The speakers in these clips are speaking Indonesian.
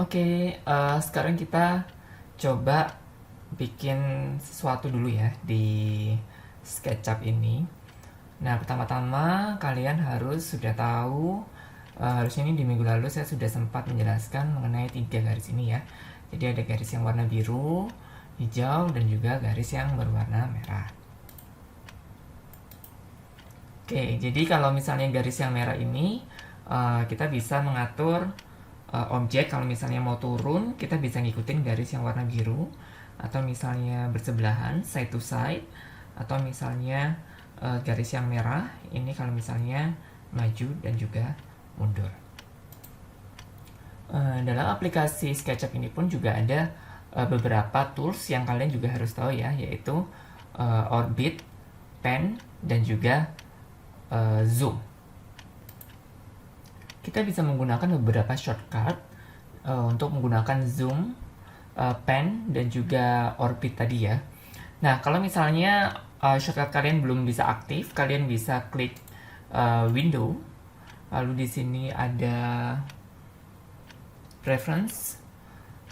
Oke, sekarang kita coba bikin sesuatu dulu ya di SketchUp ini. Nah, pertama-tama kalian sudah tahu, harusnya ini di minggu lalu saya sudah sempat menjelaskan mengenai 3 garis ini ya. Jadi ada garis yang warna biru, hijau, dan juga garis yang berwarna merah. Oke, jadi kalau misalnya garis yang merah ini, kita bisa mengatur objek. Kalau misalnya mau turun, kita bisa ngikutin garis yang warna biru, atau misalnya bersebelahan side to side, atau misalnya garis yang merah ini kalau misalnya maju dan juga mundur. Dalam aplikasi SketchUp ini pun juga ada beberapa tools yang kalian juga harus tahu ya, yaitu orbit, pen, dan juga zoom. Kita bisa menggunakan beberapa shortcut untuk menggunakan zoom, pen, dan juga orbit tadi ya. Nah, kalau misalnya shortcut kalian belum bisa aktif, kalian bisa klik window, lalu di sini ada preference.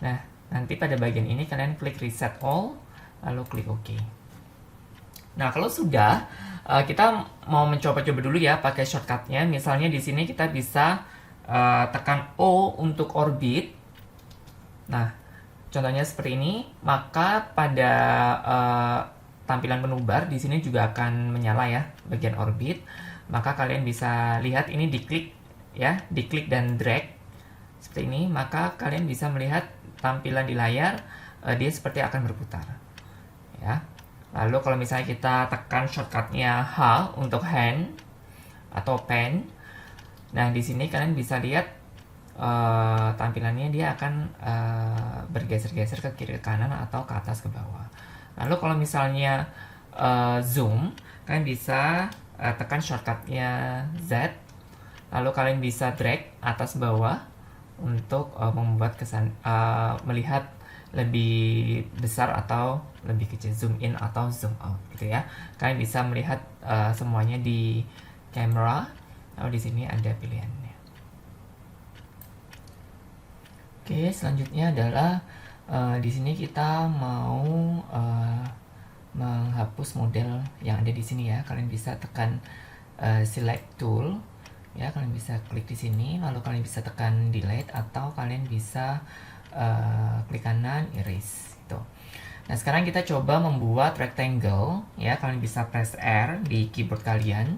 Nah, nanti pada bagian ini kalian klik reset all, lalu klik OK. Nah, kalau sudah, kita mau mencoba-coba dulu ya pakai shortcutnya. Misalnya di sini kita bisa tekan O untuk orbit. Nah, contohnya seperti ini. Maka pada tampilan menu bar di sini juga akan menyala ya bagian orbit. Maka kalian bisa lihat ini diklik ya, diklik dan drag seperti ini. Maka kalian bisa melihat tampilan di layar, dia seperti akan berputar ya. Lalu kalau misalnya kita tekan shortcutnya H untuk hand atau pen, nah di sini kalian bisa lihat tampilannya dia akan bergeser-geser ke kiri ke kanan atau ke atas ke bawah. Lalu kalau misalnya zoom, kalian bisa tekan shortcutnya Z, lalu kalian bisa drag atas bawah untuk membuat melihat lebih besar atau lebih kecil, zoom in atau zoom out gitu ya. Kalian bisa melihat semuanya di camera. Lalu di sini ada pilihannya. Oke, selanjutnya adalah di sini kita mau menghapus model yang ada di sini ya. Kalian bisa tekan select tool ya, kalian bisa klik di sini, lalu kalian bisa tekan delete atau kalian bisa klik kanan erase gitu. Nah, sekarang kita coba membuat rectangle ya. Kalian bisa press R di keyboard kalian,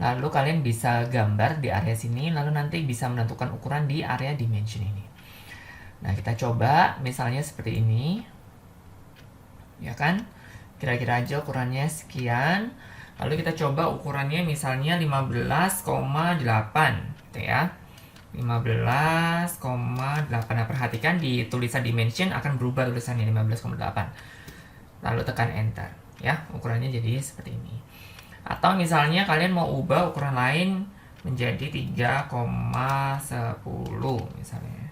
lalu kalian bisa gambar di area sini, lalu nanti bisa menentukan ukuran di area dimension ini. Nah, kita coba misalnya seperti ini ya kan, kira-kira aja ukurannya sekian. Lalu kita coba ukurannya misalnya 15,8 gitu ya, 15,8. Nah, perhatikan di tulisan dimension akan berubah tulisannya 15,8. Lalu tekan enter ya, ukurannya jadi seperti ini. Atau misalnya kalian mau ubah ukuran lain menjadi 3,10 misalnya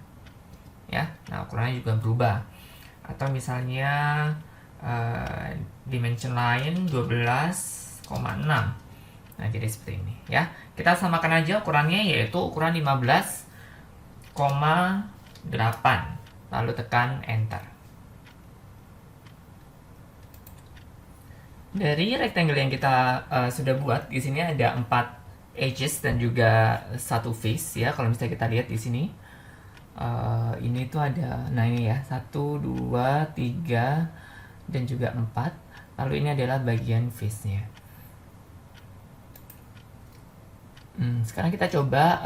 ya. Nah, ukurannya juga berubah. Atau misalnya dimension lain 12,6. Nah, jadi seperti ini ya. Kita samakan aja ukurannya, yaitu ukuran 15,8. Lalu tekan enter. Dari rectangle yang kita sudah buat, di sini ada 4 edges dan juga 1 face ya. Kalau misalnya kita lihat di sini, ini tuh ada, nah ini ya, 1, 2, 3, dan juga 4. Lalu ini adalah bagian face-nya. Sekarang kita coba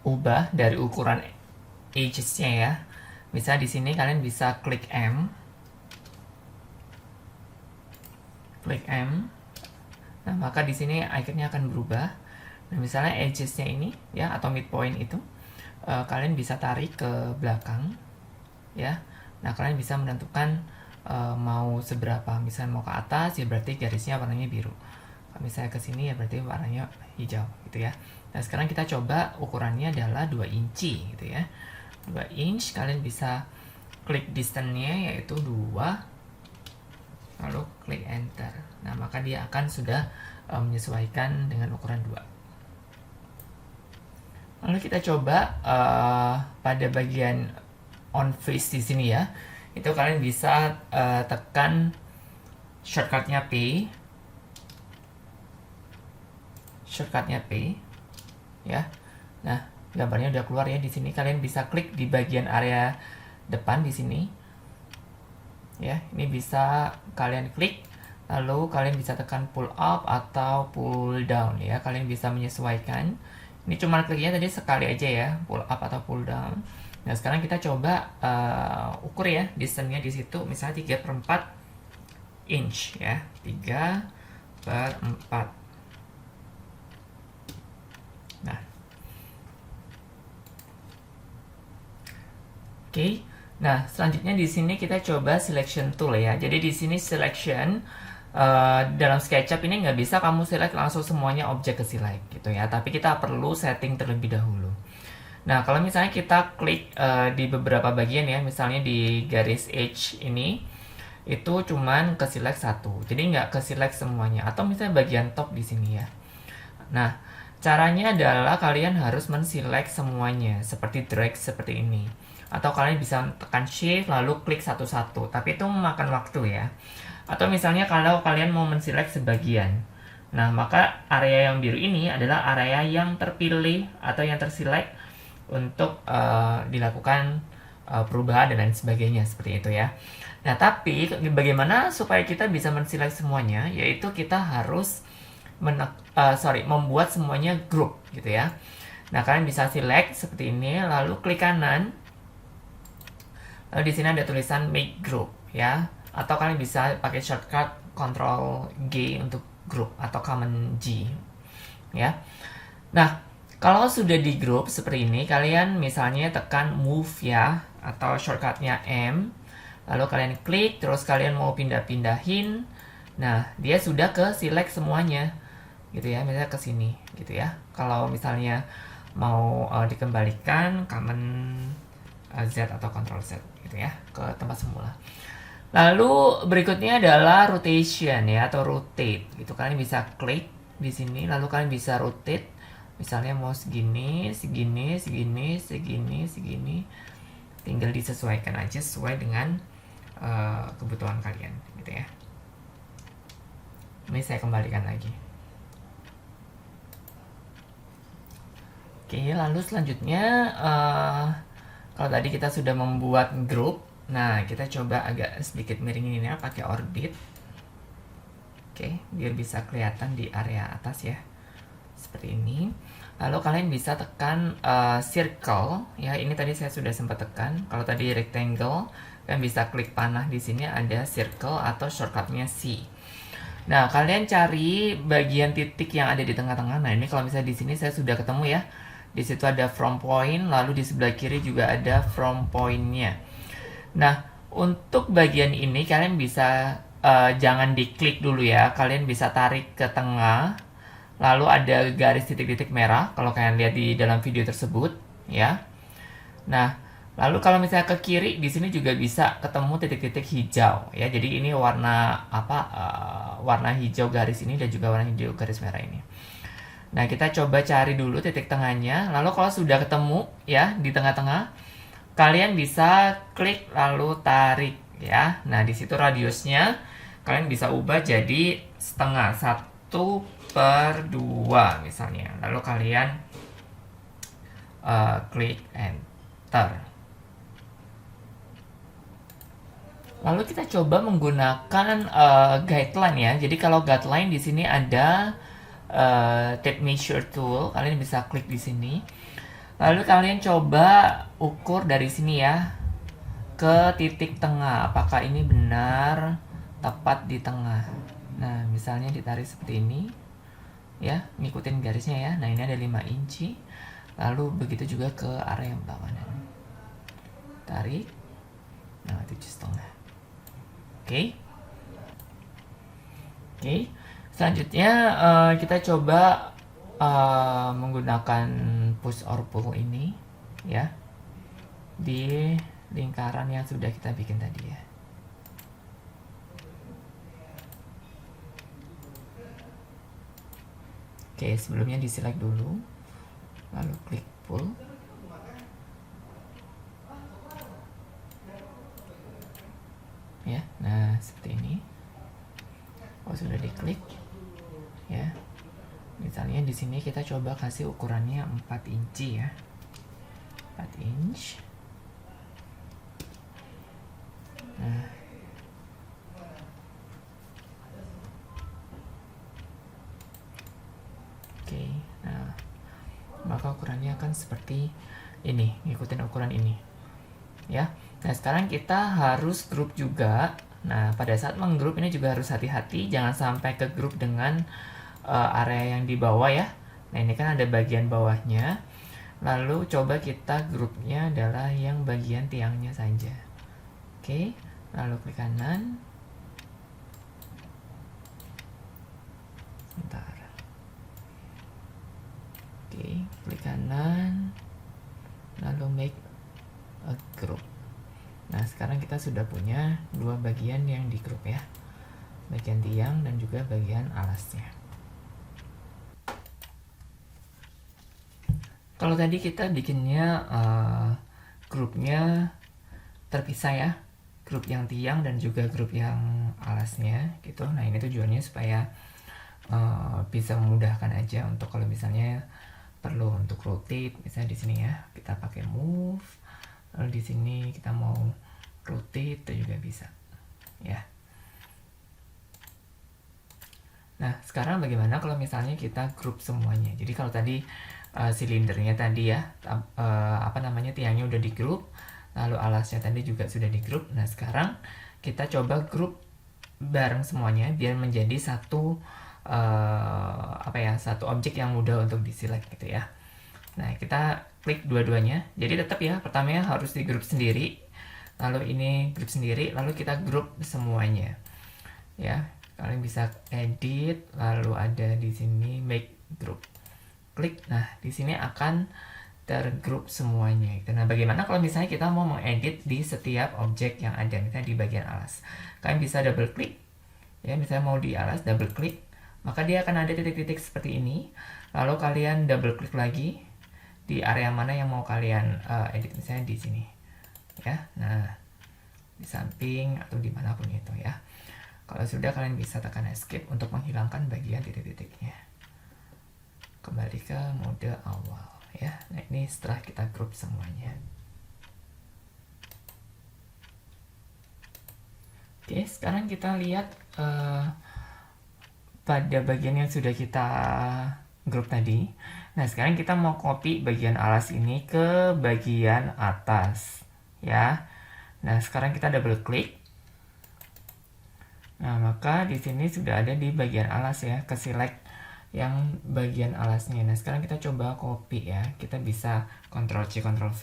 ubah dari ukuran edges-nya ya. Misalnya di sini kalian bisa klik M. Klik M. Nah, maka di sini ikonnya akan berubah. Nah, misalnya edges-nya ini ya, atau midpoint itu kalian bisa tarik ke belakang ya. Nah, kalian bisa menentukan mau seberapa. Misalnya mau ke atas ya berarti garisnya warnanya biru. Kalau misalnya ke sini ya berarti warnanya hijau gitu ya. Nah, sekarang kita coba ukurannya adalah 2 inci gitu ya. 2 inch, kalian bisa klik distance-nya yaitu 2, lalu klik enter. Nah, maka dia akan sudah menyesuaikan dengan ukuran 2. Lalu kita coba pada bagian on face di sini ya. Itu kalian bisa tekan shortcutnya P. Shortcutnya P ya. Nah, gambarnya udah keluar ya di sini. Kalian bisa klik di bagian area depan di sini. Ya, ini bisa kalian klik. Lalu kalian bisa tekan pull up atau pull down ya. Kalian bisa menyesuaikan. Ini cuma kliknya tadi sekali aja ya, pull up atau pull down. Nah, sekarang kita coba ukur ya distance-nya di situ, misalnya 3/4 inch ya, 3/4. Nah, oke. Nah, selanjutnya di sini kita coba selection tool ya. Jadi di sini selection dalam SketchUp ini nggak bisa kamu select langsung semuanya objek ke select gitu ya, tapi kita perlu setting terlebih dahulu. Nah, kalau misalnya kita klik di beberapa bagian ya, misalnya di garis edge ini, itu cuman ke select satu, jadi nggak ke select semuanya, atau misalnya bagian top di sini ya. Nah, caranya adalah kalian harus menselect semuanya, seperti drag seperti ini. Atau kalian bisa tekan shift lalu klik satu-satu, tapi itu memakan waktu ya. Atau misalnya kalau kalian mau menselect sebagian, nah maka area yang biru ini adalah area yang terpilih atau yang terselect untuk dilakukan perubahan dan lain sebagainya seperti itu ya. Nah, tapi bagaimana supaya kita bisa menselect semuanya, yaitu kita harus membuat semuanya group gitu ya. Nah, kalian bisa select seperti ini lalu klik kanan. Lalu di sini ada tulisan make group ya. Atau kalian bisa pakai shortcut Ctrl G untuk group atau Command G ya. Nah, kalau sudah di group seperti ini, kalian misalnya tekan move ya, atau shortcutnya M, lalu kalian klik, terus kalian mau pindah-pindahin, nah dia sudah ke select semuanya gitu ya, misalnya ke sini gitu ya. Kalau misalnya mau dikembalikan, Command Z atau Ctrl Z gitu ya, ke tempat semula. Lalu berikutnya adalah rotation ya, atau rotate gitu. Kalian bisa klik di sini, lalu kalian bisa rotate. Misalnya mau segini, segini, segini, segini, segini. Tinggal disesuaikan aja sesuai dengan kebutuhan kalian gitu ya. Ini saya kembalikan lagi. Oke, lalu selanjutnya kalau tadi kita sudah membuat group, nah kita coba agak sedikit miringin ini ya, pakai orbit. Oke, biar bisa kelihatan di area atas ya, seperti ini. Lalu kalian bisa tekan circle ya, ini tadi saya sudah sempat tekan. Kalau tadi rectangle, kalian bisa klik panah di sini ada circle atau shortcutnya C. Nah, kalian cari bagian titik yang ada di tengah-tengah. Nah, ini kalau misalnya di sini saya sudah ketemu ya. Di situ ada from point, lalu di sebelah kiri juga ada from point-nya. Nah, untuk bagian ini kalian bisa jangan diklik dulu ya. Kalian bisa tarik ke tengah. Lalu ada garis titik-titik merah kalau kalian lihat di dalam video tersebut ya. Nah, lalu kalau misalnya ke kiri di sini juga bisa ketemu titik-titik hijau ya. Jadi ini warna apa? Warna hijau garis ini dan juga warna hijau garis merah ini. Nah, kita coba cari dulu titik tengahnya. Lalu kalau sudah ketemu ya di tengah-tengah, kalian bisa klik lalu tarik ya. Nah, di situ radiusnya kalian bisa ubah jadi setengah, 1/2 misalnya. Lalu kalian klik enter. Lalu kita coba menggunakan guideline ya. Jadi kalau guideline di sini ada tape measure tool, kalian bisa klik di sini. Lalu kalian coba ukur dari sini ya ke titik tengah, apakah ini benar tepat di tengah. Nah, misalnya ditarik seperti ini ya, ngikutin garisnya ya. Nah, ini ada 5 inci. Lalu begitu juga ke area yang berlawanan. Tarik. Nah, 7,5. Oke. Selanjutnya kita coba menggunakan push or pull ini ya di lingkaran yang sudah kita bikin tadi ya. Oke, sebelumnya di select dulu, lalu klik pull. Ya, nah seperti ini. Oh, sudah diklik. Ya. Misalnya di sini kita coba kasih ukurannya 4 inci ya. 4 inch. Nah. Oke. Nah, maka ukurannya akan seperti ini, ngikutin ukuran ini. Ya. Nah, sekarang kita harus grup juga. Nah, pada saat menggrup ini juga harus hati-hati, jangan sampai ke grup dengan area yang di bawah ya. Nah, ini kan ada bagian bawahnya. Lalu coba kita grupnya adalah yang bagian tiangnya saja. Oke, lalu klik kanan. Sebentar. Oke, klik kanan. Lalu make a group. Nah, sekarang kita sudah punya dua bagian yang di grup ya. Bagian tiang dan juga bagian alasnya. Kalau tadi kita bikinnya grupnya terpisah ya. Grup yang tiang dan juga grup yang alasnya gitu. Nah, ini tujuannya supaya bisa memudahkan aja untuk kalau misalnya perlu untuk rotate, misalnya di sini ya kita pakai move, lalu di sini kita mau rotate itu juga bisa ya. Nah, sekarang bagaimana kalau misalnya kita grup semuanya? Jadi kalau tadi silindernya tadi ya, tiangnya udah di grup, lalu alasnya tadi juga sudah di grup. Nah, sekarang kita coba grup bareng semuanya biar menjadi satu satu objek yang mudah untuk di-select gitu ya. Nah, kita klik dua-duanya. Jadi tetap ya, pertamanya harus di grup sendiri, lalu ini grup sendiri, lalu kita grup semuanya. Ya, kalian bisa edit, lalu ada di sini make group. Klik, nah di sini akan tergrup semuanya. Nah, bagaimana kalau misalnya kita mau mengedit di setiap objek yang ada, misalnya di bagian alas? Kalian bisa double klik, ya misalnya mau di alas double klik, maka dia akan ada titik-titik seperti ini. Lalu kalian double klik lagi di area mana yang mau kalian edit, misalnya di sini, ya. Nah, di samping atau dimanapun itu ya. Kalau sudah, kalian bisa tekan escape untuk menghilangkan bagian titik-titiknya. Kembali ke mode awal ya. Nah, ini setelah kita grup semuanya. Oke, sekarang kita lihat pada bagian yang sudah kita grup tadi. Nah, sekarang kita mau copy bagian alas ini ke bagian atas ya. Nah, sekarang kita double klik. Nah, maka di sini sudah ada di bagian alas ya, ke select yang bagian alasnya. Nah, sekarang kita coba copy ya. Kita bisa Ctrl C, Ctrl V,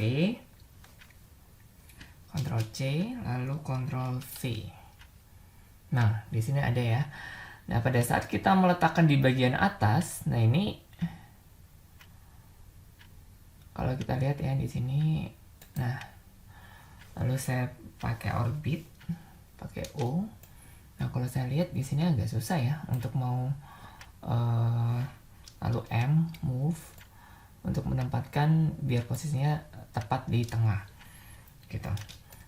Ctrl C, lalu Ctrl V. Nah, di sini ada ya. Nah, pada saat kita meletakkan di bagian atas, nah ini kalau kita lihat ya di sini. Nah, lalu saya pakai orbit, pakai O. Nah, kalau saya lihat di sini agak susah ya untuk mau lalu M move untuk menempatkan biar posisinya tepat di tengah gitu.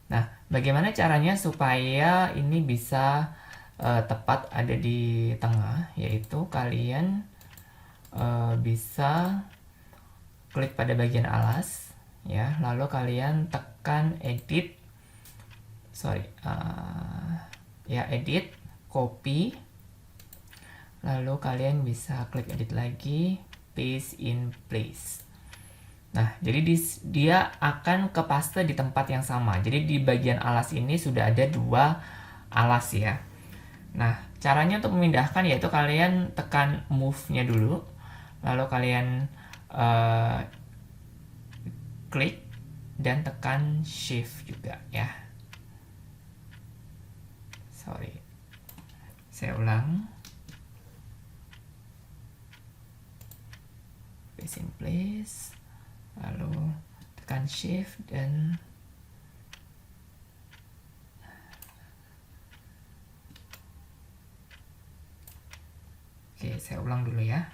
Nah, bagaimana caranya supaya ini bisa tepat ada di tengah? Yaitu kalian bisa klik pada bagian alas ya, lalu kalian tekan edit, edit, copy, lalu kalian bisa klik edit lagi, paste in place. Nah, jadi dia akan kepaste di tempat yang sama. Jadi di bagian alas ini sudah ada dua alas ya. Nah, caranya untuk memindahkan yaitu kalian tekan move-nya dulu, lalu kalian klik dan tekan shift juga ya. Saya ulang. Paste in place, lalu tekan shift dan oke, saya ulang dulu ya.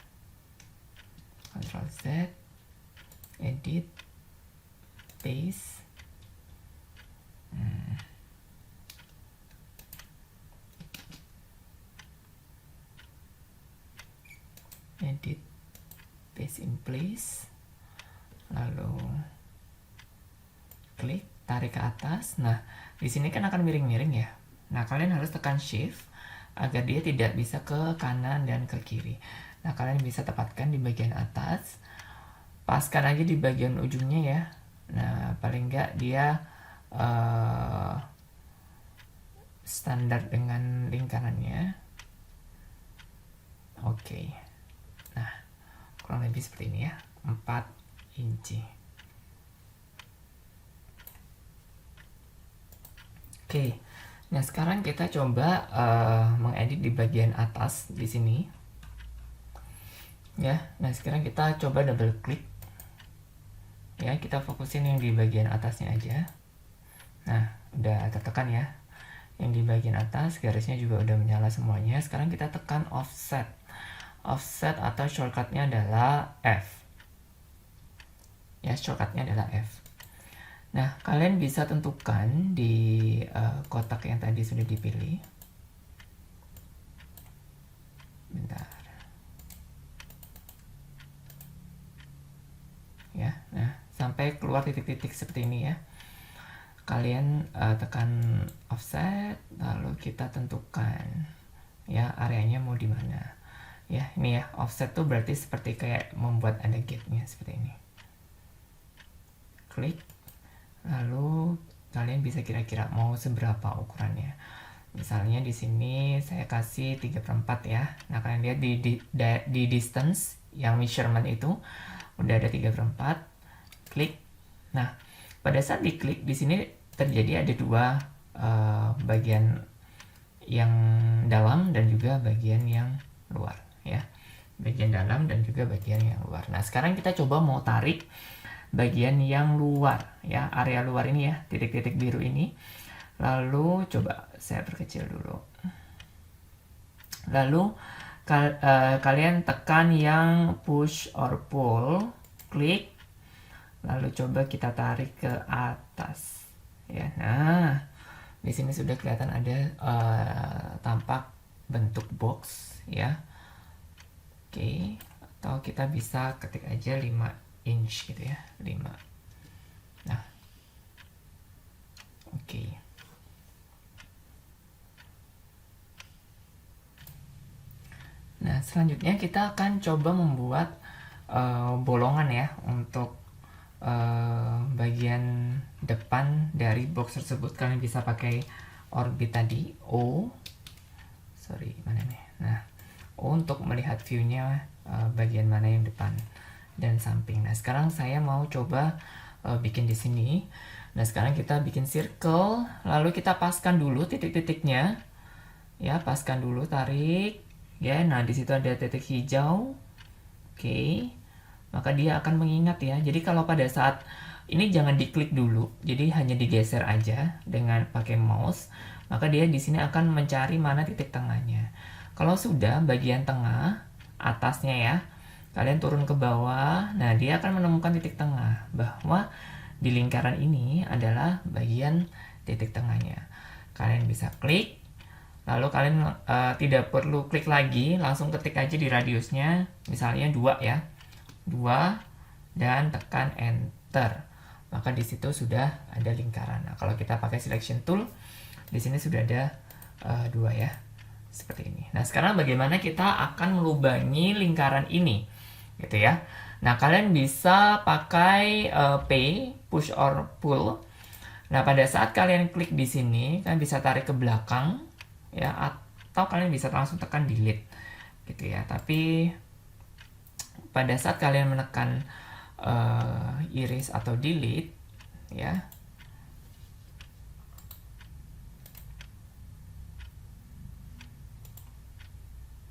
Ctrl Z, edit, paste, edit, paste in place, lalu klik, tarik ke atas. Nah, di sini kan akan miring-miring ya. Nah, kalian harus tekan shift agar dia tidak bisa ke kanan dan ke kiri. Nah, kalian bisa tepatkan di bagian atas, paskan aja di bagian ujungnya ya. Nah, paling enggak dia standar dengan lingkarannya. Oke. Nah, kurang lebih seperti ini ya, 4 inci. Oke. Nah, sekarang kita coba mengedit di bagian atas di sini. Ya. Nah, sekarang kita coba double klik. Ya, kita fokusin yang di bagian atasnya aja. Nah, udah tertekan ya. Yang di bagian atas garisnya juga udah menyala semuanya. Sekarang kita tekan offset. Offset atau shortcutnya adalah F. Ya, shortcutnya adalah F. Nah, kalian bisa tentukan di kotak yang tadi sudah dipilih. Bentar. Ya, nah, sampai keluar titik-titik seperti ini ya. Kalian tekan offset, lalu kita tentukan ya areanya mau di mana. Ya, ini ya, offset tuh berarti seperti kayak membuat ada gap-nya seperti ini. Klik, lalu kalian bisa kira-kira mau seberapa ukurannya. Misalnya di sini saya kasih 3/4 ya. Nah, kalian lihat di distance yang measurement itu udah ada 3/4. Klik. Nah, pada saat diklik di sini terjadi ada dua bagian yang dalam dan juga bagian yang luar ya. Bagian dalam dan juga bagian yang luar. Nah, sekarang kita coba mau tarik bagian yang luar ya, area luar ini ya, titik-titik biru ini. Lalu coba saya perkecil dulu. Lalu kalian tekan yang push or pull, klik, lalu coba kita tarik ke atas ya. Nah, di sini sudah kelihatan ada tampak bentuk box ya. Oke, atau kita bisa ketik aja 5 inch gitu ya, 5. Nah, oke. Nah, selanjutnya kita akan coba membuat bolongan ya untuk bagian depan dari box tersebut. Kalian bisa pakai orbit tadi, O. Sorry, mana nih? Nah, O untuk melihat view-nya bagian mana yang depan dan samping. Nah, sekarang saya mau coba bikin di sini. Nah, sekarang kita bikin circle, lalu kita paskan dulu titik-titiknya. Ya, paskan dulu, tarik. Ya, nah di situ ada titik hijau. Oke. Maka dia akan mengingat ya. Jadi kalau pada saat ini jangan diklik dulu. Jadi hanya digeser aja dengan pakai mouse. Maka dia di sini akan mencari mana titik tengahnya. Kalau sudah bagian tengah atasnya ya, kalian turun ke bawah. Nah, dia akan menemukan titik tengah bahwa di lingkaran ini adalah bagian titik tengahnya. Kalian bisa klik. Lalu kalian tidak perlu klik lagi, langsung ketik aja di radiusnya, misalnya 2 ya. 2 dan tekan enter. Maka di situ sudah ada lingkaran. Nah, kalau kita pakai selection tool, di sini sudah ada 2 ya. Seperti ini. Nah, sekarang bagaimana kita akan melubangi lingkaran ini? Gitu ya. Nah, kalian bisa pakai P, push or pull. Nah, pada saat kalian klik di sini, kalian bisa tarik ke belakang ya, atau kalian bisa langsung tekan delete gitu ya. Tapi pada saat kalian menekan erase atau delete ya,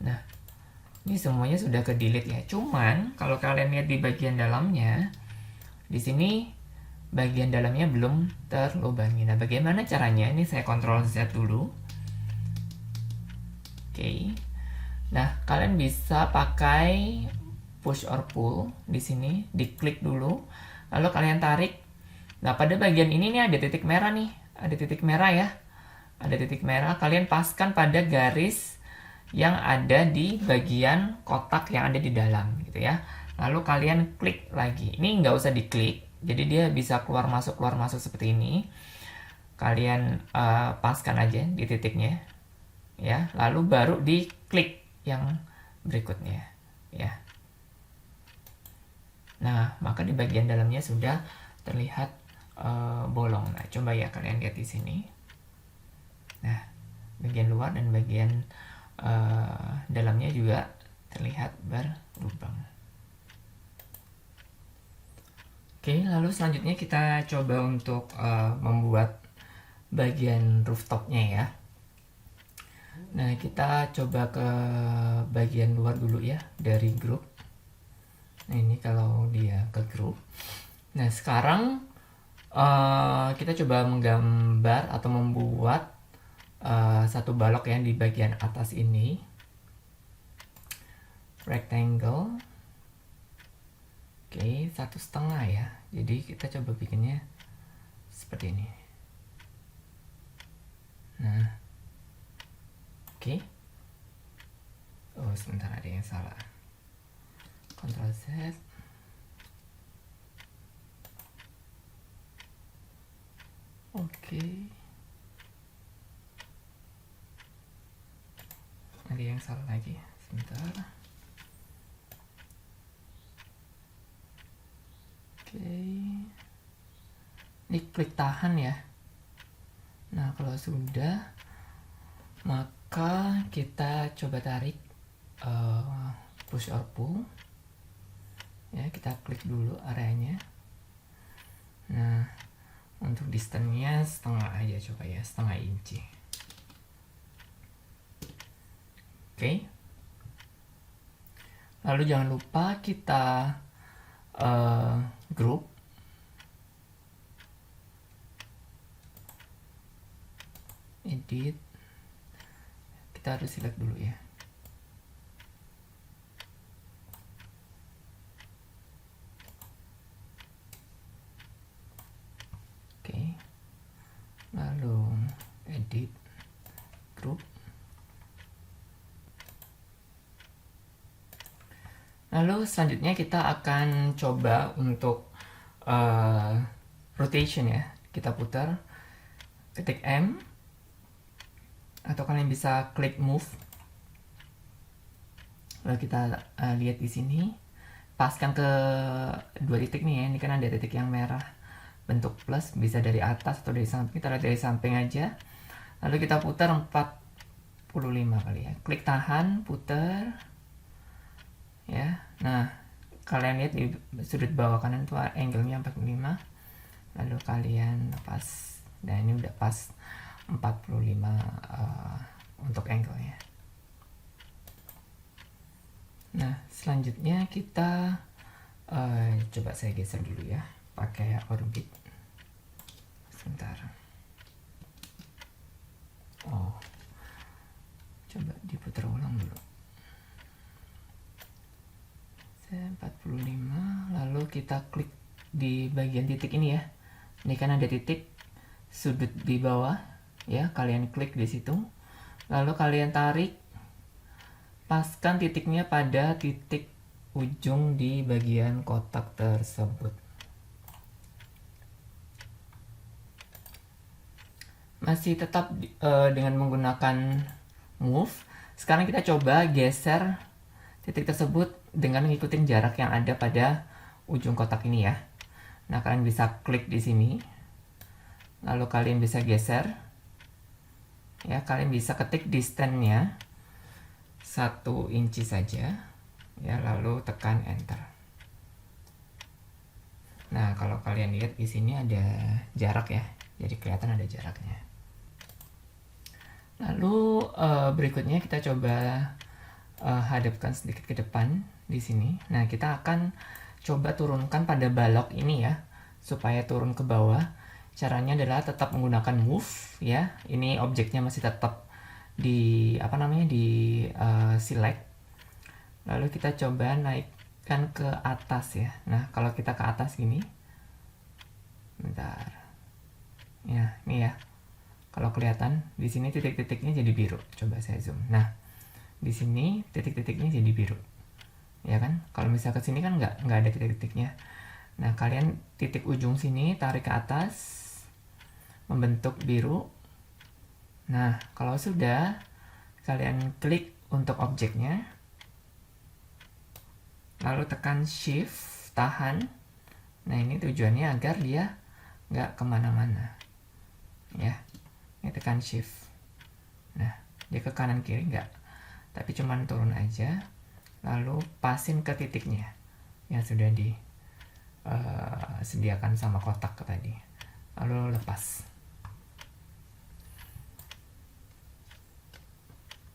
nah ini semuanya sudah ke delete ya. Cuman kalau kalian lihat di bagian dalamnya, di sini bagian dalamnya belum terlubangi. Nah, bagaimana caranya? Ini saya Ctrl Z dulu. Oke. Nah, kalian bisa pakai push or pull di sini, diklik dulu, lalu kalian tarik. Nah, pada bagian ini nih ada titik merah nih, ada titik merah ya. Ada titik merah, kalian paskan pada garis yang ada di bagian kotak yang ada di dalam gitu ya. Lalu kalian klik lagi. Ini nggak usah diklik, jadi dia bisa keluar masuk seperti ini. Kalian paskan aja di titiknya ya, lalu baru diklik yang berikutnya ya. Nah, maka di bagian dalamnya sudah terlihat bolong. Nah, coba ya kalian lihat di sini. Nah, bagian luar dan bagian dalamnya juga terlihat berlubang. Oke, lalu selanjutnya kita coba untuk membuat bagian rooftopnya ya. Nah, kita coba ke bagian luar dulu ya, dari grup. Nah, ini kalau dia ke grup. Nah, sekarang kita coba menggambar atau membuat satu balok yang di bagian atas ini, rectangle. Oke, 1,5 ya. Jadi kita coba bikinnya seperti ini. Nah, oke. Oh, sebentar, ada yang salah. Ctrl Z. Oke. Ada yang salah lagi, sebentar. Oke. Ini klik tahan ya. Nah, kalau sudah, maka kita coba tarik push or pull ya. Kita klik dulu areanya. Nah, untuk distance-nya setengah aja, coba ya, 0,5 inci. Oke. Lalu jangan lupa kita group. Edit. Kita harus select dulu ya. Oke. Lalu edit group. Lalu selanjutnya kita akan coba untuk rotation ya. Kita putar, ketik M, atau kalian bisa klik move. Lalu kita lihat di sini, paskan ke dua titik nih ya. Ini kan ada titik yang merah bentuk plus, bisa dari atas atau dari samping. Kita lihat dari samping aja. Lalu kita putar 45 kali ya. Klik tahan, putar. Ya, nah kalian lihat di sudut bawah kanan itu angle-nya 45. Lalu kalian lepas. Dan ini udah pas 45 untuk angle-nya. Nah, selanjutnya kita coba saya geser dulu ya, pakai orbit. Sebentar. Oh, coba diputar ulang dulu. 45, lalu kita klik di bagian titik ini ya. Ini kan ada titik sudut di bawah ya, kalian klik di situ. Lalu kalian tarik, paskan titiknya pada titik ujung di bagian kotak tersebut. Masih tetap dengan menggunakan move. Sekarang kita coba geser titik tersebut dengan ngikutin jarak yang ada pada ujung kotak ini ya. Nah, kalian bisa klik di sini. Lalu kalian bisa geser. Ya, kalian bisa ketik distance-nya 1 inci saja. Ya, lalu tekan enter. Nah, kalau kalian lihat di sini ada jarak ya. Jadi kelihatan ada jaraknya. Lalu berikutnya kita coba hadapkan sedikit ke depan di sini. Nah, kita akan coba turunkan pada balok ini ya, supaya turun ke bawah. Caranya adalah tetap menggunakan move ya. Ini objeknya masih tetap di select. Lalu kita coba naik kan ke atas ya. Nah, kalau kita ke atas gini, bentar. Ya, ini ya. Kalau kelihatan di sini titik-titiknya jadi biru. Coba saya zoom. Nah, di sini titik-titiknya jadi biru. Ya kan? Kalau misal ke sini kan nggak ada titik-titiknya. Nah, kalian titik ujung sini tarik ke atas, membentuk biru. Nah, kalau sudah, kalian klik untuk objeknya, lalu tekan shift, tahan. Nah, ini tujuannya agar dia nggak kemana-mana. Ya, ini tekan shift. Nah, dia ke kanan kiri nggak, tapi cuman turun aja. Lalu pasin ke titiknya yang sudah disediakan sama kotak tadi. Lalu lepas.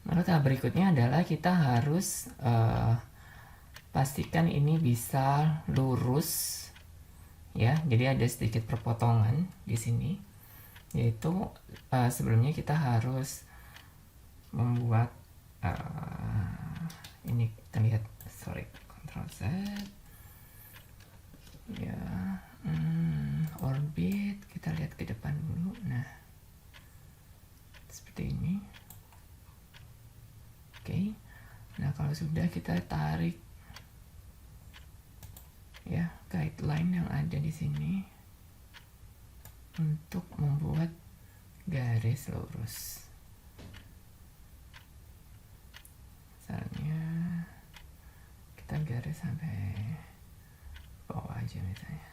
Lalu tahap berikutnya adalah kita harus pastikan ini bisa lurus ya. Jadi ada sedikit perpotongan di sini, yaitu sebelumnya kita harus membuat ini kita lihat, Ctrl Z ya, orbit kita lihat ke depan dulu. Nah, seperti ini. Oke. Nah, kalau sudah, kita tarik ya guideline yang ada di sini untuk membuat garis lurus. Misalnya kita garis sampai bawah aja misalnya.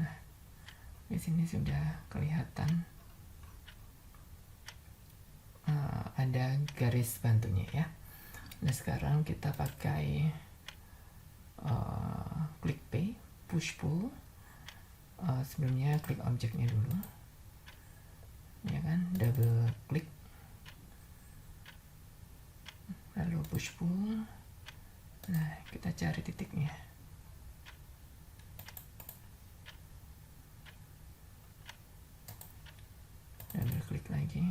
Nah, di sini sudah kelihatan ada garis bantunya ya. Nah, sekarang kita pakai klik P, push pull. Sebelumnya klik objeknya dulu, ya kan, double klik, lalu push pull. Nah, kita cari titiknya. Double klik lagi.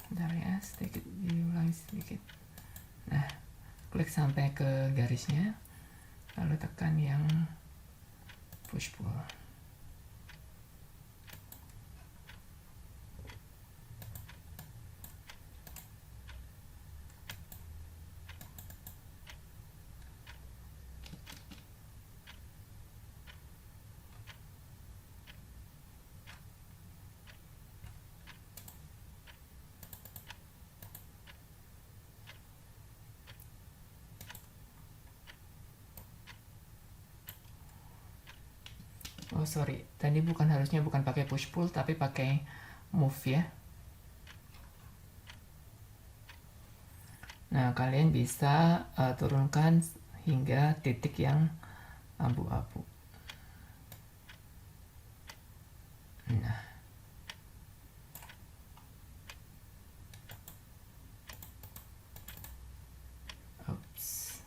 Bentar ya, sedikit diulangi sedikit. Nah, klik sampai ke garisnya, lalu tekan yang push pull. Oh sorry, tadi harusnya bukan pakai push pull tapi pakai move ya. Nah, kalian bisa turunkan hingga titik yang abu-abu. Nah, oops,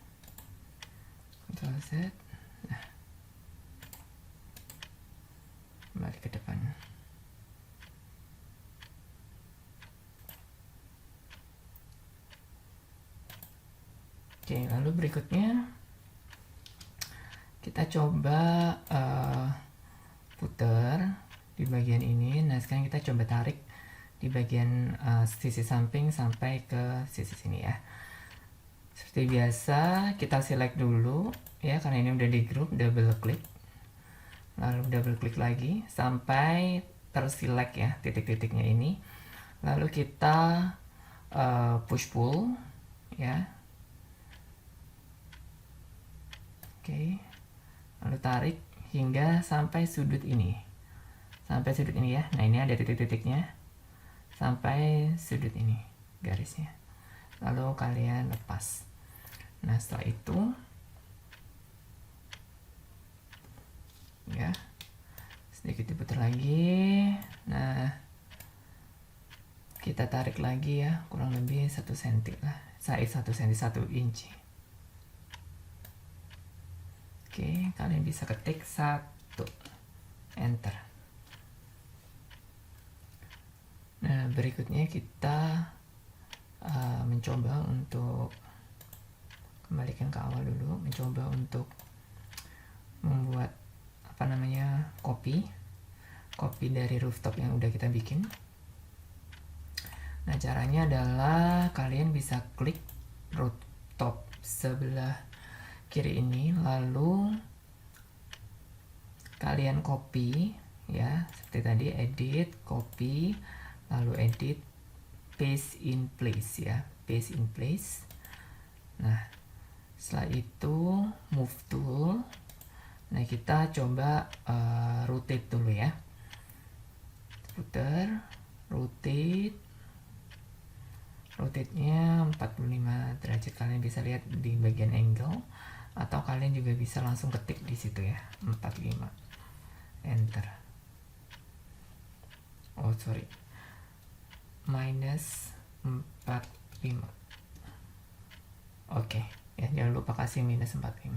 Ctrl Z. Nah, kembali ke depan. Oke, lalu berikutnya kita coba putar di bagian ini. Nah, sekarang kita coba tarik di bagian sisi samping sampai ke sisi sini ya. Seperti biasa, kita select dulu ya, karena ini udah di group, double klik. Lalu double klik lagi sampai terselect ya titik-titiknya ini. Lalu kita push pull ya. Oke. Lalu tarik hingga sampai sudut ini. Sampai sudut ini ya. Nah, ini ada titik-titiknya. Sampai sudut ini garisnya. lalu kalian lepas. Nah setelah itu ya sedikit diputar lagi. Nah kita tarik lagi ya, kurang lebih 1 cm lah, size 1 cm, 1 inci. Oke, kalian bisa ketik 1, enter. Nah berikutnya kita mencoba untuk kembalikan ke awal dulu, mencoba untuk membuat copy dari rooftop yang udah kita bikin. Nah caranya adalah kalian bisa klik rooftop sebelah kiri ini, lalu kalian copy ya, seperti tadi, edit, copy, lalu edit, paste in place ya, paste in place. Nah setelah itu move tool. Nah kita coba rotate dulu ya, putar, rotate-nya 45 derajat. Kalian bisa lihat di bagian angle, atau kalian juga bisa langsung ketik di situ ya, 45, enter. Oh sorry, minus 45. Oke ya, jangan lupa kasih minus 45.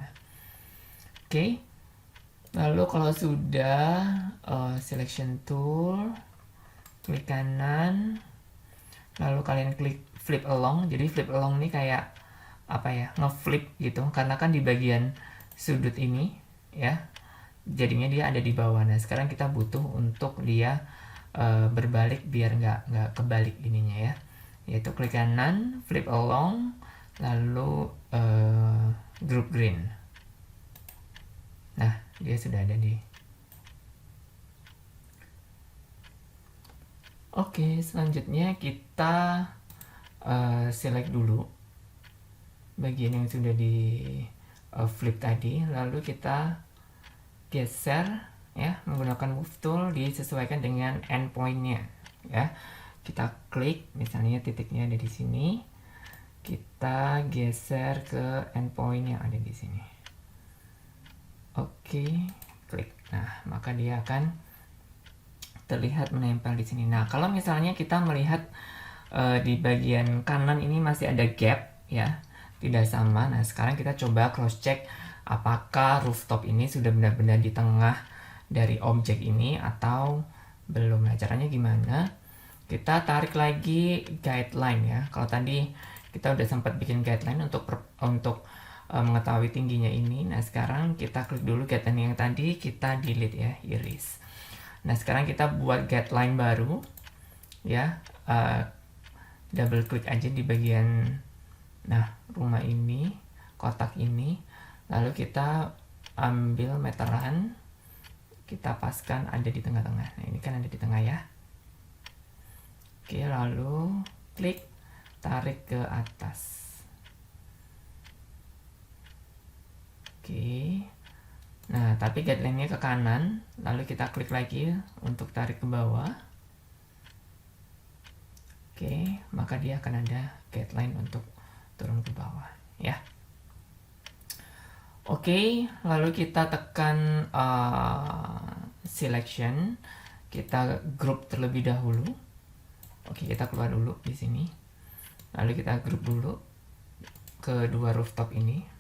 Oke, lalu kalau sudah selection tool, klik kanan, lalu kalian klik flip along. Jadi flip along ini kayak apa ya, ngeflip gitu, karena kan di bagian sudut ini ya, jadinya dia ada di bawah. Nah sekarang kita butuh untuk dia berbalik biar nggak kebalik ininya ya, yaitu klik kanan, flip along, lalu group green. Nah dia sudah ada di. Oke, selanjutnya kita select dulu bagian yang sudah di flip tadi, lalu kita geser ya menggunakan move tool, disesuaikan dengan endpointnya ya. Kita klik, misalnya titiknya ada di sini, kita geser ke endpoint yang ada di sini. Oke, klik. Nah maka dia akan terlihat menempel di sini. Nah kalau misalnya kita melihat di bagian kanan ini masih ada gap ya, tidak sama. Nah sekarang kita coba cross check apakah rooftop ini sudah benar-benar di tengah dari objek ini atau belum. Nah caranya gimana? Kita tarik lagi guideline ya. Kalau tadi kita udah sempat bikin guideline untuk mengetahui tingginya ini. Nah sekarang kita klik dulu guideline yang tadi, kita delete ya, erase. Nah sekarang kita buat guideline baru ya, double klik aja di bagian rumah ini, kotak ini, lalu kita ambil meteran, kita paskan ada di tengah-tengah. Nah ini kan ada di tengah ya. Oke, lalu klik, tarik ke atas. Oke, nah tapi guideline-nya ke kanan, lalu kita klik lagi untuk tarik ke bawah. Oke, maka dia akan ada guideline untuk turun ke bawah ya. Oke, lalu kita tekan selection, kita group terlebih dahulu. Oke, kita keluar dulu di sini, lalu kita group dulu kedua rooftop ini.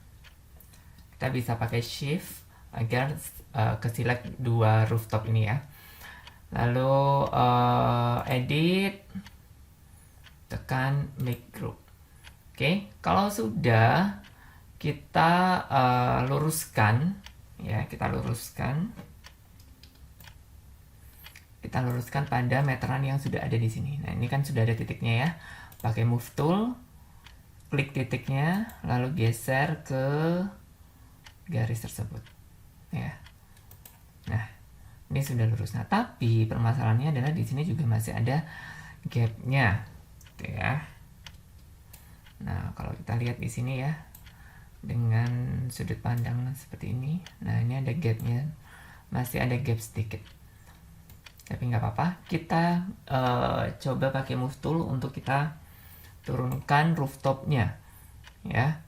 Kita bisa pakai shift agar ke select dua rooftop ini ya. Lalu edit, tekan make group. Oke, kalau sudah kita luruskan ya, kita luruskan pada meteran yang sudah ada di sini. Nah ini kan sudah ada titiknya ya, pakai move tool, klik titiknya lalu geser ke garis tersebut ya. Nah ini sudah lurus. Nah tapi permasalahannya adalah di sini juga masih ada gapnya gitu ya. Nah kalau kita lihat di sini ya, dengan sudut pandang seperti ini, nah ini ada gapnya, masih ada gap sedikit. Tapi nggak apa-apa, kita coba pakai move tool untuk kita turunkan rooftopnya ya.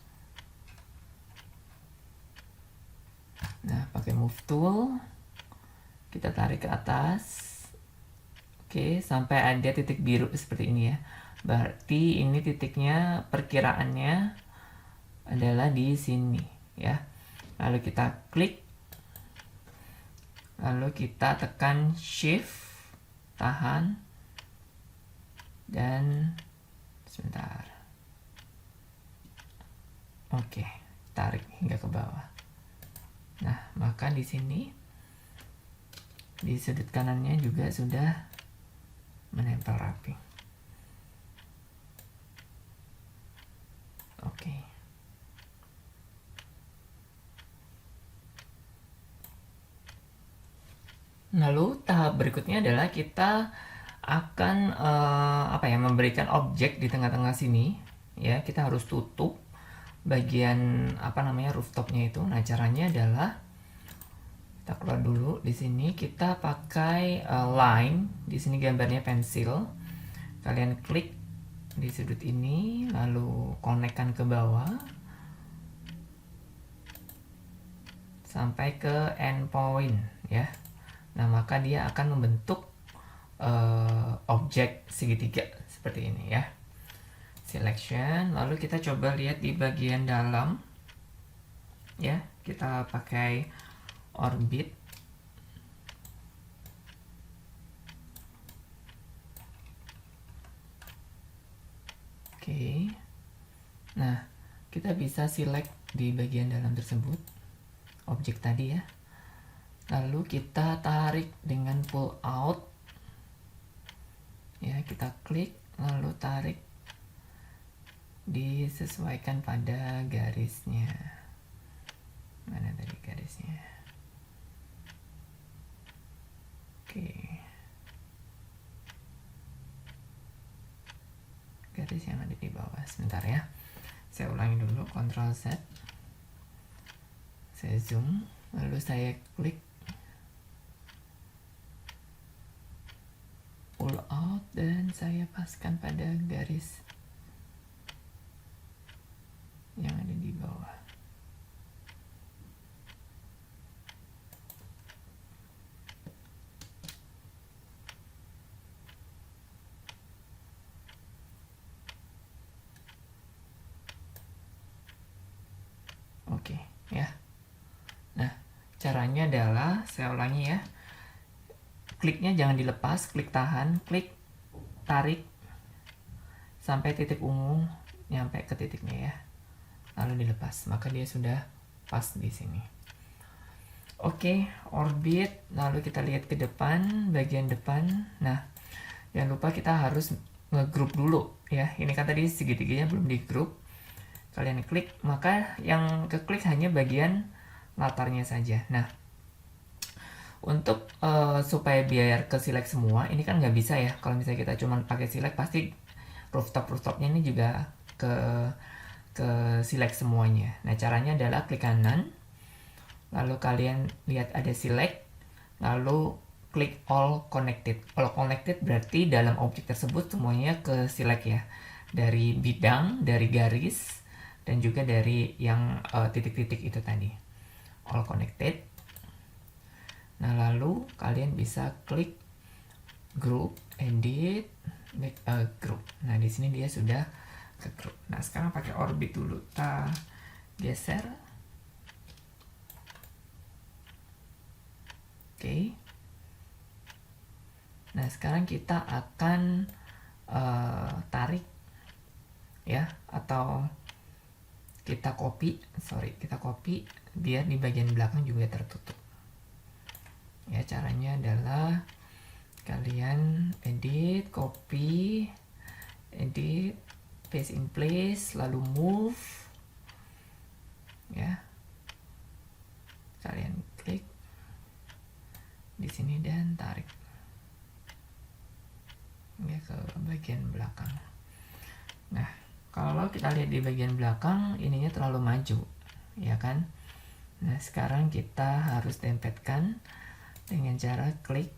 Nah, pakai move tool kita tarik ke atas. Oke, sampai ada titik biru seperti ini ya. Berarti ini titiknya perkiraannya adalah di sini ya. Lalu kita klik, lalu kita tekan shift, tahan, dan sebentar. Oke, tarik hingga ke bawah. Nah, maka di sini di sudut kanannya juga sudah menempel rapi. Oke. Lalu tahap berikutnya adalah kita akan memberikan objek di tengah-tengah sini ya. Kita harus tutup bagian rooftopnya itu. Nah, caranya adalah kita keluar dulu. Di sini kita pakai line. Di sini gambarnya pensil. Kalian klik di sudut ini, lalu konekkan ke bawah sampai ke endpoint ya. Nah, maka dia akan membentuk objek segitiga seperti ini ya. Selection, lalu kita coba lihat di bagian dalam ya. Kita pakai orbit. Oke. Nah, kita bisa select di bagian dalam tersebut objek tadi ya. Lalu kita tarik dengan pull out ya, kita klik lalu tarik, disesuaikan pada garisnya. Mana tadi garisnya? Oke. Garis yang ada di bawah. Sebentar ya. Saya ulangi dulu, Ctrl Z. Saya zoom, lalu saya klik pull out dan saya paskan pada garis yang ada di bawah. Oke ya. Nah, caranya adalah saya ulangi ya. Kliknya jangan dilepas, klik tahan, klik tarik sampai titik ungu nyampe ke titiknya ya. Lalu dilepas, maka dia sudah pas di sini. Oke, orbit, lalu kita lihat ke depan, bagian depan. Nah, jangan lupa kita harus ngegroup dulu ya. Ini kan tadi segitiganya belum di group. Kalian klik, maka yang keklik hanya bagian latarnya saja. Nah, untuk supaya biar ke select semua, ini kan nggak bisa ya. Kalau misalnya kita cuma pakai select, pasti rooftopnya ini juga ke select semuanya. Nah, caranya adalah klik kanan, lalu kalian lihat ada select, lalu klik all connected. All connected berarti dalam objek tersebut semuanya ke select ya, dari bidang, dari garis, dan juga dari yang titik-titik itu tadi. All connected. Nah, lalu kalian bisa klik group, edit, make a group. Nah, di sini dia sudah ke group. Nah, sekarang pakai orbit dulu. Kita geser. Oke. Nah, sekarang kita akan tarik ya, atau kita copy biar di bagian belakang juga tertutup. Ya, caranya adalah kalian edit, copy, edit, paste in place, lalu move ya. Kalian klik di sini dan tarik ya ke bagian belakang. Nah, kalau kita lihat di bagian belakang, ininya terlalu maju ya kan. Nah, sekarang kita harus dempetkan dengan cara klik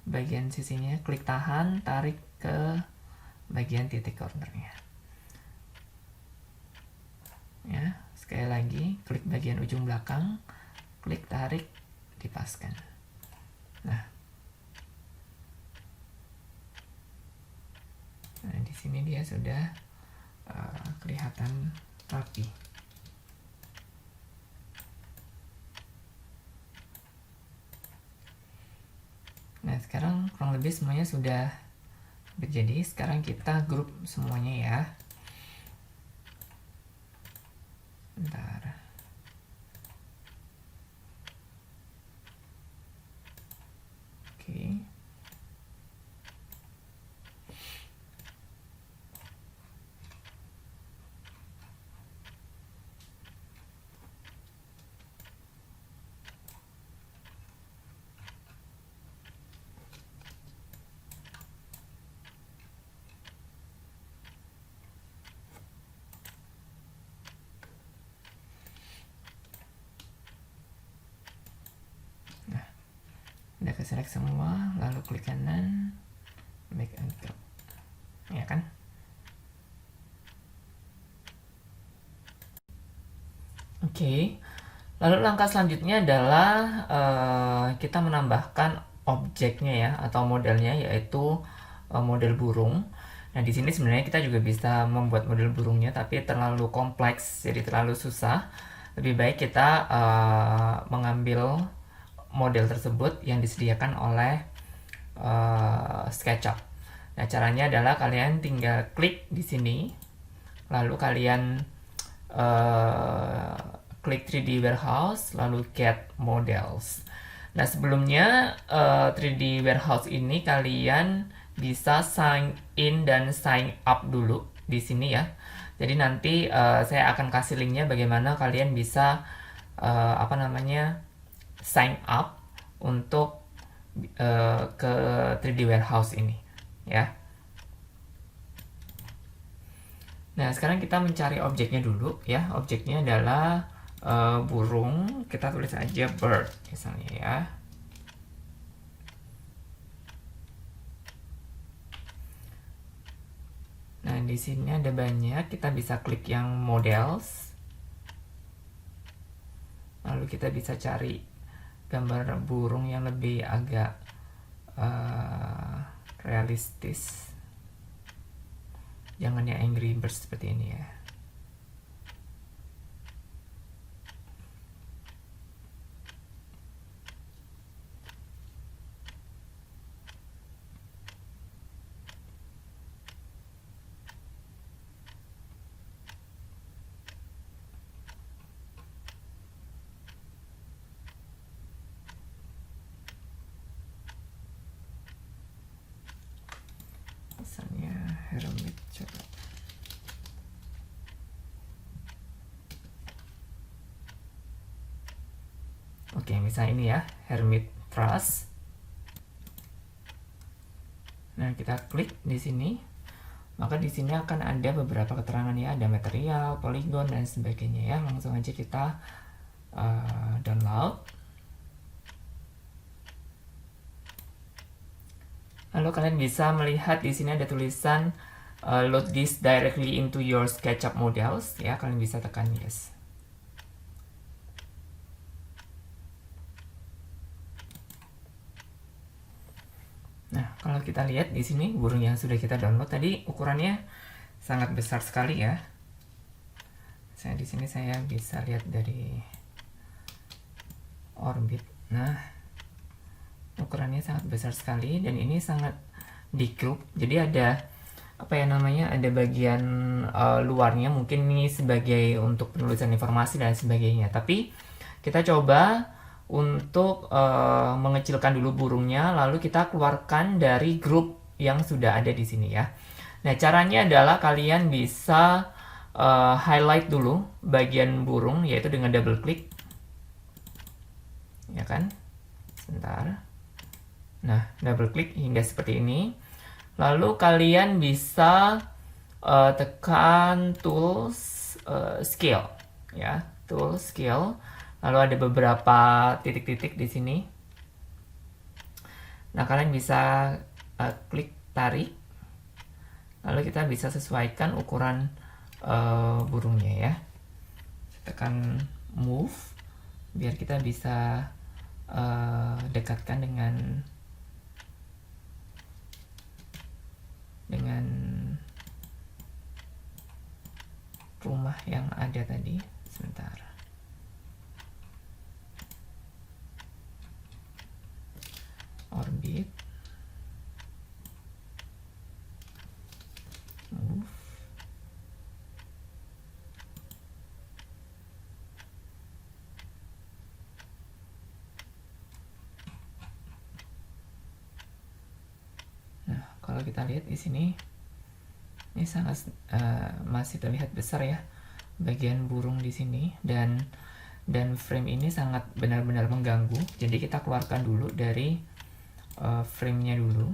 bagian sisinya, klik tahan, tarik ke bagian titik cornernya. Ya, sekali lagi klik bagian ujung belakang, klik tarik, dipaskan. Nah, di sini dia sudah kelihatan rapi. Nah, sekarang kurang lebih semuanya sudah terjadi. Sekarang kita grup semuanya ya. Bentar. Oke. Udah ke select semua, lalu klik kanan, make and drop, ya kan? Oke, lalu langkah selanjutnya adalah kita menambahkan objeknya ya, atau modelnya, yaitu model burung. Nah, di sini sebenarnya kita juga bisa membuat model burungnya, tapi terlalu kompleks, jadi terlalu susah. Lebih baik kita mengambil model tersebut yang disediakan oleh SketchUp. Nah, caranya adalah kalian tinggal klik di sini, lalu kalian klik 3D Warehouse, lalu Get Models. Nah, sebelumnya 3D Warehouse ini kalian bisa sign in dan sign up dulu di sini ya. Jadi nanti saya akan kasih linknya bagaimana kalian bisa sign up untuk ke 3D Warehouse ini ya. Nah, sekarang kita mencari objeknya dulu ya. Objeknya adalah burung. Kita tulis aja bird misalnya ya. Nah, di sini ada banyak. Kita bisa klik yang models. Lalu kita bisa cari gambar burung yang lebih agak realistis. Jangan yang Angry Birds seperti ini ya. Misalnya hermit, coba. Oke, misalnya ini ya, hermit thrush. Nah, kita klik di sini. Maka di sini akan ada beberapa keterangan ya, ada material, poligon dan sebagainya ya. Langsung aja kita download. Lalu kalian bisa melihat di sini ada tulisan load this directly into your SketchUp models ya. Kalian bisa tekan yes. Nah, kalau kita lihat di sini burung yang sudah kita download tadi ukurannya sangat besar sekali ya. Saya di sini saya bisa lihat dari orbit. Nah, ukurannya sangat besar sekali dan ini sangat di group. Jadi ada ada bagian luarnya mungkin ini sebagai untuk penulisan informasi dan sebagainya. Tapi kita coba untuk mengecilkan dulu burungnya, lalu kita keluarkan dari grup yang sudah ada di sini ya. Nah, caranya adalah kalian bisa highlight dulu bagian burung, yaitu dengan double klik, ya kan? Sebentar. Nah, double klik hingga seperti ini. Lalu kalian bisa tekan tools scale, ya, tool scale. Lalu ada beberapa titik-titik di sini. Nah, kalian bisa klik tarik. Lalu kita bisa sesuaikan ukuran burungnya ya. tekan move biar kita bisa dekatkan dengan rumah yang ada tadi. Sebentar. Orbit. Move. Nah, kalau kita lihat di sini, ini sangat masih terlihat besar ya bagian burung di sini, dan frame ini sangat benar-benar mengganggu. Jadi kita keluarkan dulu dari frame-nya dulu.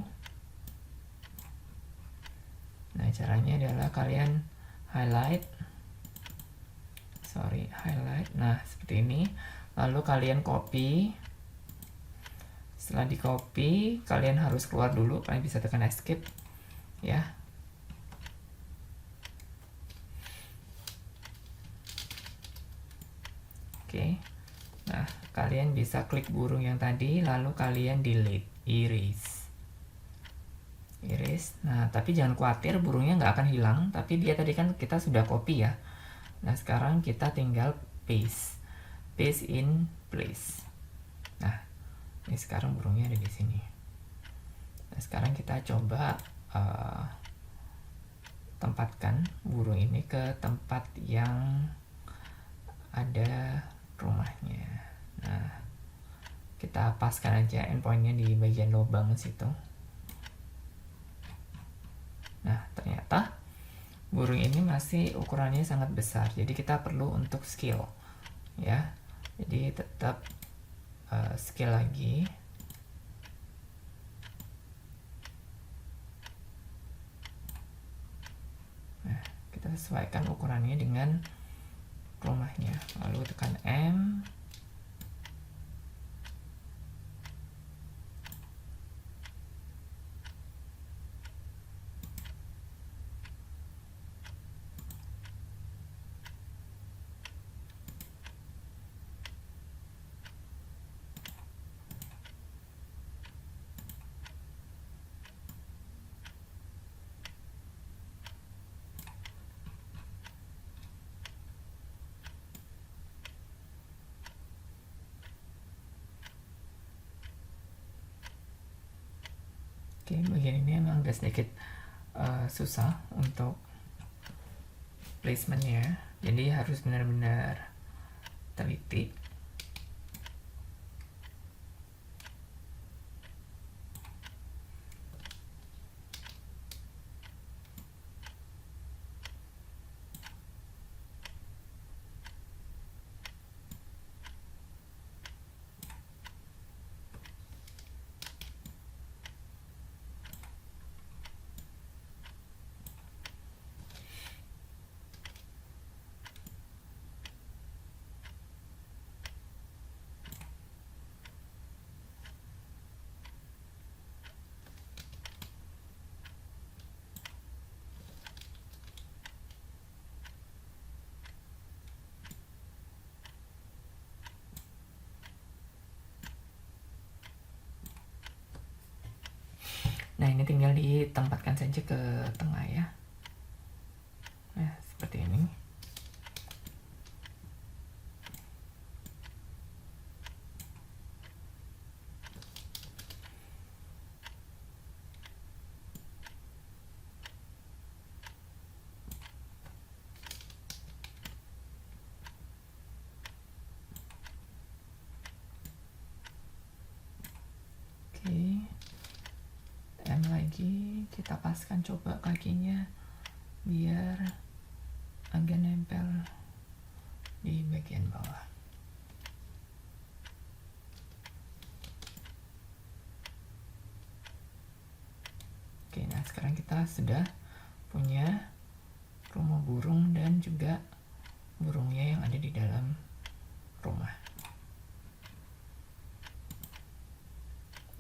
Nah, caranya adalah kalian highlight. Nah, seperti ini. Lalu kalian copy. Setelah di copy, kalian harus keluar dulu. Kalian bisa tekan escape ya. Oke. Nah, kalian bisa klik burung yang tadi, lalu kalian delete, erase. Nah, tapi jangan khawatir, burungnya nggak akan hilang, tapi dia tadi kan kita sudah copy ya. Nah, sekarang kita tinggal paste in place. Nah, ini sekarang burungnya ada di sini. Nah, sekarang kita coba tempatkan burung ini ke tempat yang ada rumahnya. Nah, kita paskan aja endpointnya di bagian lubang situ. Nah, ternyata burung ini masih ukurannya sangat besar, jadi kita perlu untuk scale ya. Jadi tetap scale lagi. Nah, kita sesuaikan ukurannya dengan rumahnya, lalu tekan M. Oke, bagian ini emang agak sedikit susah untuk placementnya, jadi harus benar-benar teliti. Nah, ini tinggal ditempatkan saja ke tengah ya. Nah, seperti ini. Oke. M lagi, kita paskan coba kakinya biar agak nempel di bagian bawah. Oke, nah sekarang kita sudah punya rumah burung dan juga burungnya yang ada di dalam rumah.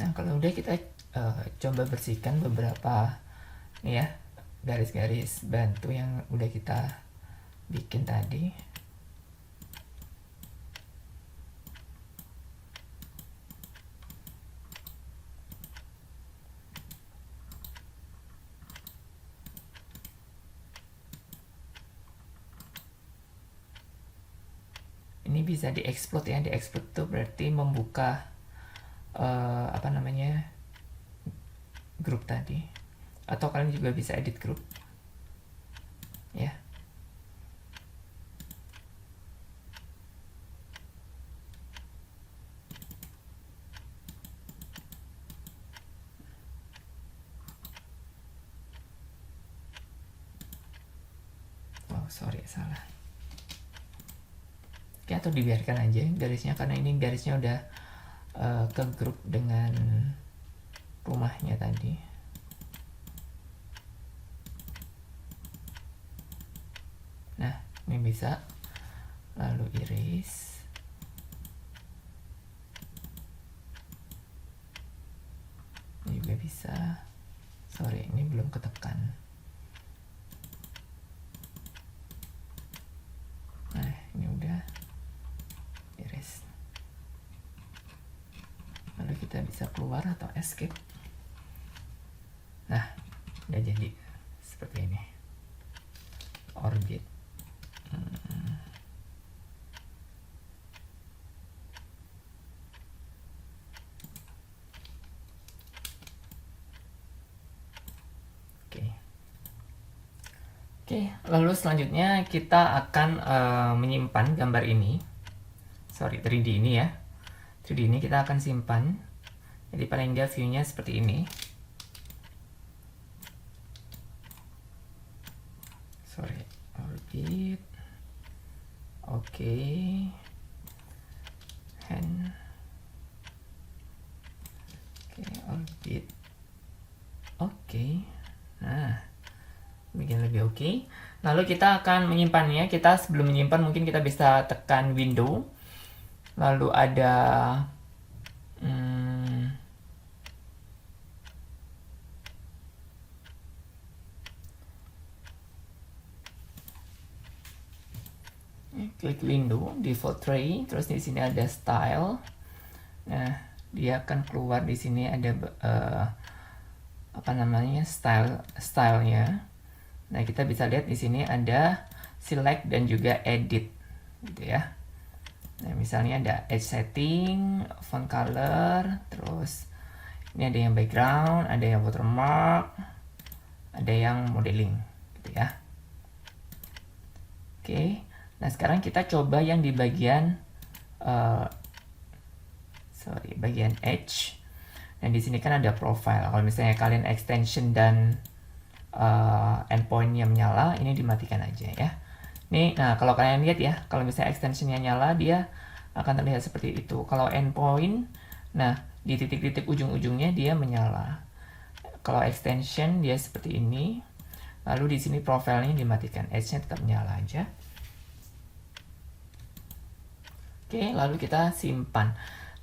Nah, kalau udah kita coba bersihkan beberapa nih ya garis-garis bantu yang udah kita bikin tadi. bisa di-explode ya. Di-explode itu berarti membuka grup tadi. Atau kalian juga bisa edit grup ya. Oh sorry, salah. Oke, atau dibiarkan aja garisnya, karena ini garisnya udah ke grup dengan rumahnya tadi. Nah, ini bisa. Lalu iris. Ini juga bisa. Sorry, ini belum ketekan. Nah, ini udah iris. Lalu kita bisa keluar atau escape. Nah, udah jadi seperti ini. Orbit. Oke, lalu selanjutnya kita akan menyimpan gambar ini. Sorry, 3D ini ya. 3D ini kita akan simpan. Jadi paling nggak view-nya seperti ini. Sorry, orbit. Oke. Hand. Oke, orbit. Oke. Nah, bikin lebih oke. Lalu kita akan menyimpannya. Kita sebelum menyimpan mungkin kita bisa tekan window. Lalu ada klik window, default tray, terus di sini ada style. Nah, dia akan keluar di sini ada stylenya. Nah, kita bisa lihat di sini ada select dan juga edit gitu ya. Nah, misalnya ada edge setting, font color, terus ini ada yang background, ada yang watermark, ada yang modeling gitu ya. Oke. Nah, sekarang kita coba yang di bagian bagian edge. Dan di sini kan ada profile. Kalau misalnya kalian extension dan endpoint-nya menyala, ini dimatikan aja ya. Nih, nah kalau kalian lihat ya, kalau misalnya extension-nya nyala, dia akan terlihat seperti itu. Kalau endpoint, nah di titik-titik ujung-ujungnya dia menyala. Kalau extension dia seperti ini. Lalu di sini profile-nya dimatikan, edge-nya tetap nyala aja. Oke, lalu kita simpan.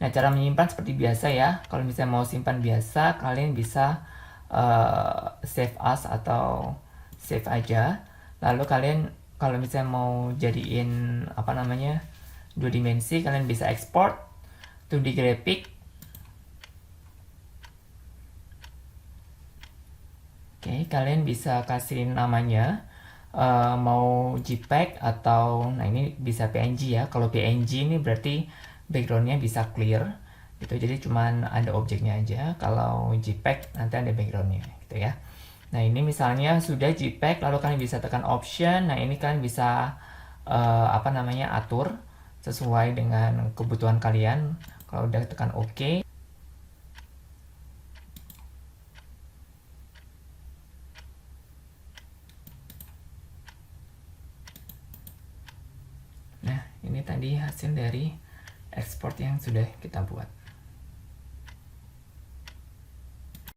Nah, cara menyimpan seperti biasa ya. Kalau misalnya mau simpan biasa, kalian bisa save as atau save aja. Lalu kalian kalau misalnya mau jadiin 2 dimensi, kalian bisa export 2D graphic. Oke, kalian bisa kasih namanya mau JPEG atau, nah ini bisa PNG ya. Kalau PNG ini berarti backgroundnya bisa clear gitu, jadi cuman ada objeknya aja. Kalau JPEG nanti ada backgroundnya gitu ya. Nah, ini misalnya sudah JPEG, lalu kalian bisa tekan option. Nah, ini kalian bisa atur sesuai dengan kebutuhan kalian. Kalau udah tekan OK. Nah, ini tadi hasil dari export yang sudah kita buat.